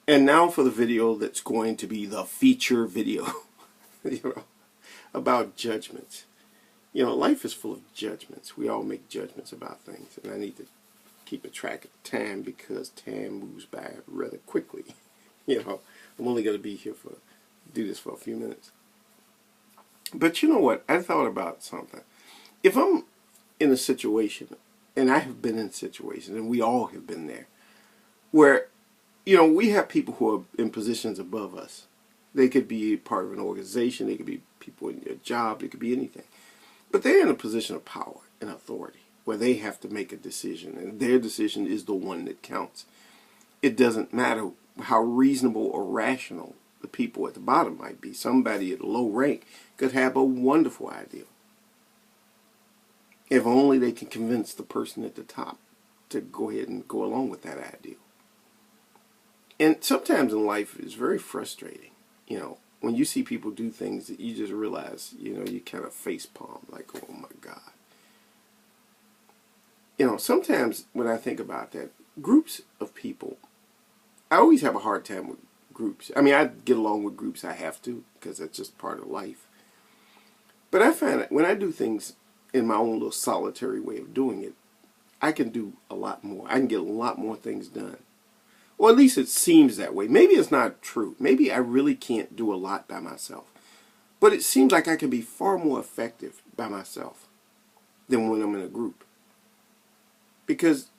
And now for the video that's going to be the feature video, you know, about judgments. You know, life is full of judgments. We all make judgments about things, and I need to keep a track of time because time moves by rather quickly. You know, I'm only going to be here do this for a few minutes. But you know what? I thought about something. If I'm in a situation, and I have been in situations, and we all have been there, where, you know, we have people who are in positions above us. They could be part of an organization, they could be people in their job, it could be anything. But they're in a position of power and authority where they have to make a decision, and their decision is the one that counts. It doesn't matter how reasonable or rational the people at the bottom might be. Somebody at a low rank could have a wonderful idea. If only they can convince the person at the top to go ahead and go along with that idea. And sometimes in life it's very frustrating, you know, when you see people do things that you just realize, you know, you kind of face palm, like, oh my God. You know, sometimes when I think about that, groups of people, I always have a hard time with groups. I mean, I get along with groups, I have to, because that's just part of life. But I find that when I do things in my own little solitary way of doing it, I can do a lot more. I can get a lot more things done. Or at least it seems that way. Maybe it's not true. Maybe I really can't do a lot by myself. But it seems like I can be far more effective by myself than when I'm in a group. Because,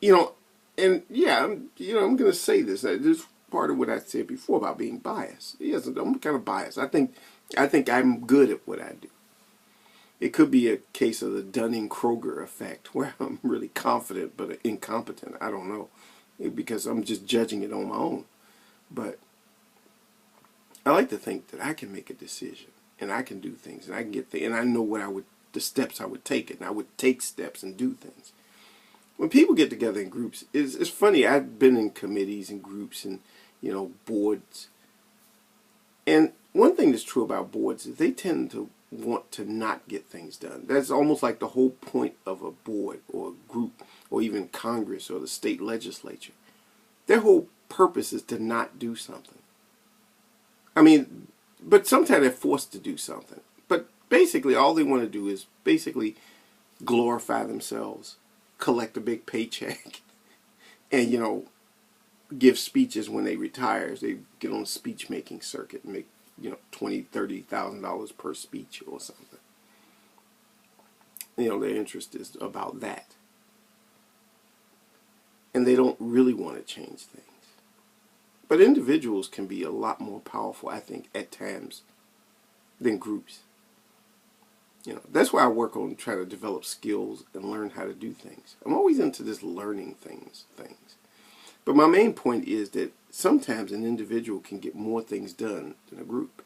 you know, and yeah, I'm going to say this. This is part of what I said before about being biased. Yes, I'm kind of biased. I think I'm good at what I do. It could be a case of the Dunning-Kruger effect, where I'm really confident but incompetent. I don't know, because I'm just judging it on my own. But I like to think that I can make a decision, and I can do things, and I can get things, and I know the steps I would take, and I would take steps and do things. When people get together in groups, it's funny. I've been in committees and groups and, you know, boards. And one thing that's true about boards is they tend to want to not get things done. That's almost like the whole point of a board or a group or even Congress or the state legislature. Their whole purpose is to not do something. I mean, but sometimes they're forced to do something. But basically all they want to do is basically glorify themselves, collect a big paycheck, and, you know, give speeches when they retire. They get on a speech making circuit and make, you know, $20,000-$30,000 per speech or something. You know, their interest is about that. And they don't really want to change things. But individuals can be a lot more powerful, I think, at times than groups. You know, that's why I work on trying to develop skills and learn how to do things. I'm always into this learning things. But my main point is that sometimes an individual can get more things done than a group.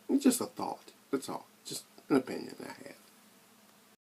It's just a thought. That's all. Just an opinion I have.